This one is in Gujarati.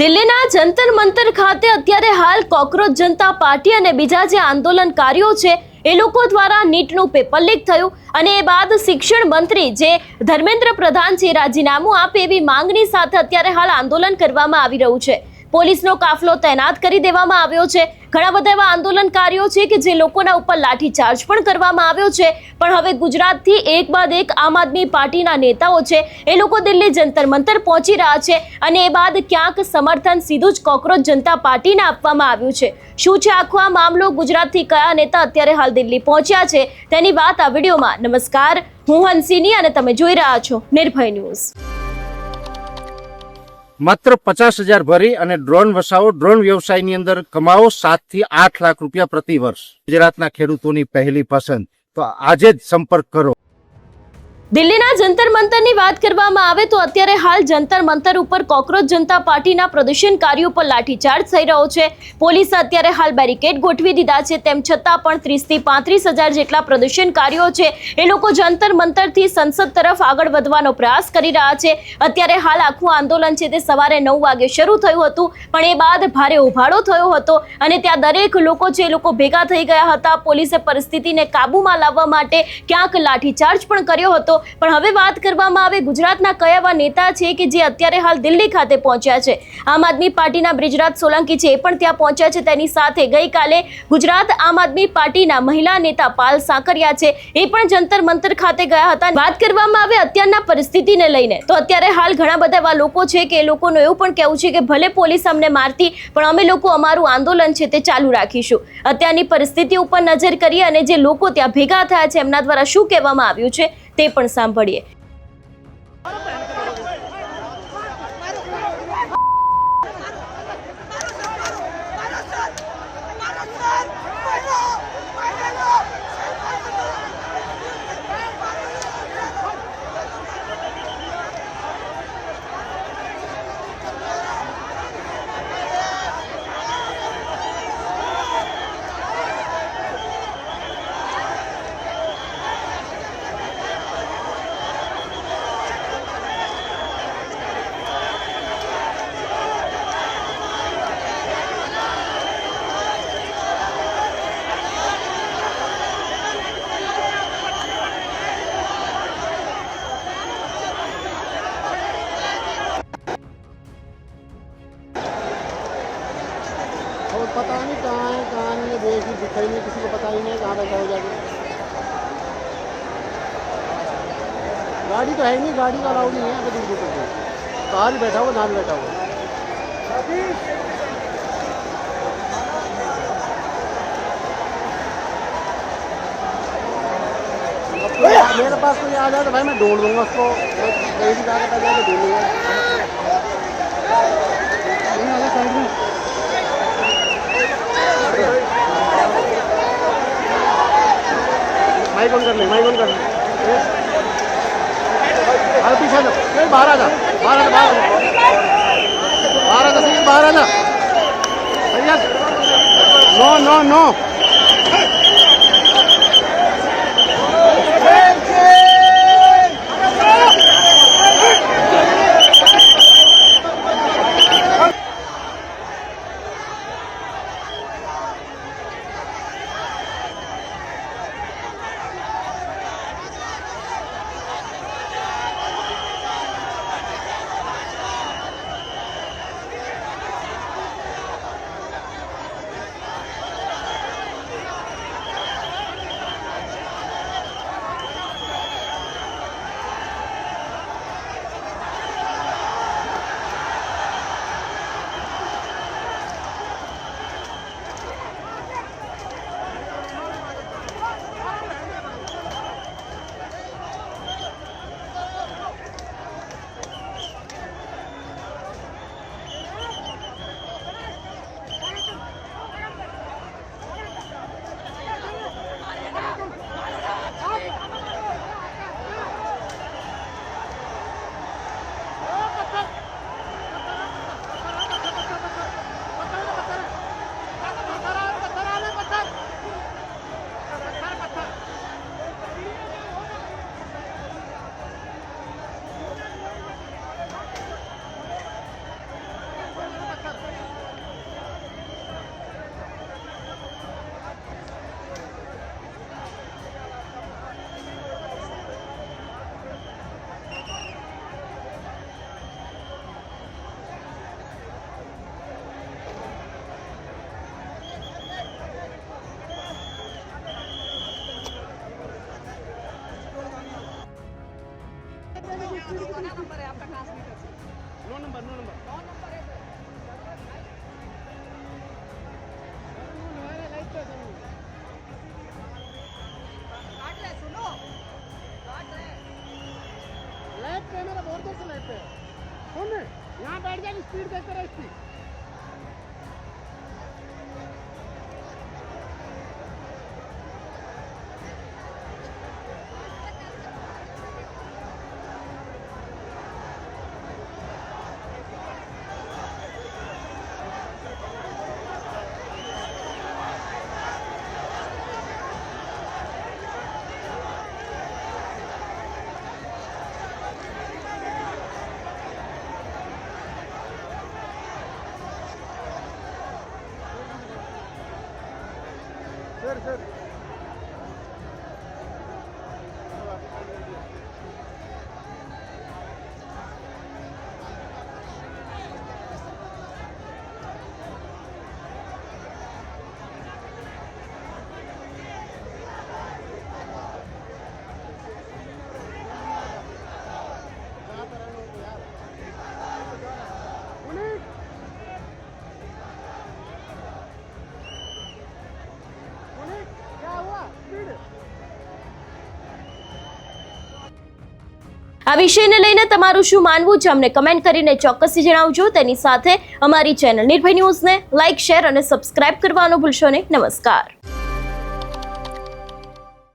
દિલ્હીના જંતર મંતર ખાતે અત્યારે હાલ કોકરોચ જનતા પાર્ટી અને બીજા જે આંદોલનકારીઓ છે એ લોકો દ્વારા નીટનું પેપર લીક થયું અને એ બાદ શિક્ષણ મંત્રી જે ધર્મેન્દ્ર પ્રધાન છે રાજીનામું આપે એવી માંગણી સાથે અત્યારે હાલ આંદોલન કરવામાં આવી રહ્યું છે। પોલીસનો કાફલો તૈનાત કરી દેવામાં આવ્યો છે। ઘણા બધા એવા આંદોલનકારીઓ છે કે જે લોકોના ઉપર લાઠીચાર્જ પણ કરવામાં આવ્યો છે। પણ હવે ગુજરાતથી એક બાદ એક આમ આદમી પાર્ટીના નેતાઓ છે એ લોકો દિલ્હી જંતર મંતર પહોંચી રહ્યા છે અને એ બાદ ક્યાંક સમર્થન સીધું જ કોકરોચ જનતા પાર્ટીને આપવામાં આવ્યું છે। શું છે આખો આ મામલો, ગુજરાતથી કયા નેતા અત્યારે હાલ દિલ્હી પહોંચ્યા છે તેની વાત આ વિડીયોમાં। નમસ્કાર, હું હંસિની અને તમે જોઈ રહ્યા છો નિર્ભય ન્યૂઝ। માત્ર 50,000 ભરી અને ડ્રોન વસાવો, ડ્રોન વ્યવસાયની અંદર કમાવો 7 થી 8 લાખ રૂપિયા પ્રતિ વર્ષ। ગુજરાતના ખેડૂતોની પહેલી પસંદ, તો આજે જ સંપર્ક કરો। દિલ્હીના જંતર મંતરની વાત કરવામાં આવે તો અત્યારે હાલ જંતર મંતર ઉપર કોકરોચ જનતા પાર્ટીના પ્રદર્શનકારીઓ પર લાઠીચાર્જ થઈ રહ્યો છે। પોલીસે અત્યારે હાલ બેરિકેડ ગોઠવી દીધા છે, તેમ છતાં પણ 30 થી 35,000 જેટલા પ્રદર્શનકારીઓ છે એ લોકો જંતર મંતરથી સંસદ તરફ આગળ વધવાનો પ્રયાસ કરી રહ્યા છે। અત્યારે હાલ આખું આંદોલન છે તે સવારે 9 વાગે શરૂ થયું હતું, પણ એ બાદ ભારે ઉભાડો થયો હતો અને ત્યાં દરેક લોકો છે એ લોકો ભેગા થઈ ગયા હતા। પોલીસે પરિસ્થિતિને કાબૂમાં લાવવા માટે ક્યાંક લાઠીચાર્જ પણ કર્યો હતો। પણ હવે વાત કરવામાં આવે ગુજરાતના કયા એવા નેતા છે કે જે અત્યારે હાલ દિલ્હી ખાતે પહોંચ્યા છે। આમ આદમી પાર્ટીના બ્રિજરાજ સોલંકી છે એ પણ ત્યાં પહોંચ્યા છે। તેની સાથે ગઈકાલે ગુજરાત આમ આદમી પાર્ટીના મહિલા નેતા પાલ સાંકરિયા છે એ પણ જંતર મંતર ખાતે ગયા હતા। વાત કરવામાં આવે અત્યારના પરિસ્થિતિને લઈને તો અત્યારે હાલ ઘણા બધા એવા લોકો છે કે એ લોકોનું એવું પણ કહેવું છે કે ભલે પોલીસ અમને મારતી પણ અમે લોકો અમારું આંદોલન છે તે ચાલુ રાખીશું। અત્યારની પરિસ્થિતિ ઉપર નજર કરીએ અને જે લોકો ત્યાં ભેગા થયા છે એમના દ્વારા શું કહેવામાં આવ્યું છે તે પણ સાંભળીએ। और पता नहीं कहाँ नहीं देश में दिखाई नहीं, किसी को पता ही नहीं कहाँ बैठा हो जाके। गाड़ी तो है नहीं, गाड़ी का अलाउड नहीं है अगर दूर दूर तक। बाहर ही बैठा हुआ, जहाँ भी बैठा हुआ। मेरे पास कोई आ जाए तो भाई मैं ढूंढ लूँगा उसको, कहीं भी जाकर पहले ढूंढ लूँगा। साइड में माइक ऑन कर ले, माइक ऑन कर ले। अरे पीछे जा, बाहर आ जा, बाहर आ जा, बाहर आ जा, बाहर आ जा। No no no. No number light पे मेरा बहुत देर से लाइट पे कौन है यहाँ बैठ जाए स्पीड देखते रहे इसकी सर क्या हुआ स्पीड આ વિષયને લઈને તમારું શું માનવું છે અમને કમેન્ટ કરીને ચોક્કસથી જણાવજો. તેની સાથે અમારી ચેનલ નિર્ભય ન્યૂઝને લાઇક, શેર અને સબસ્ક્રાઇબ કરવાનું ભૂલશો નહીં. નમસ્કાર.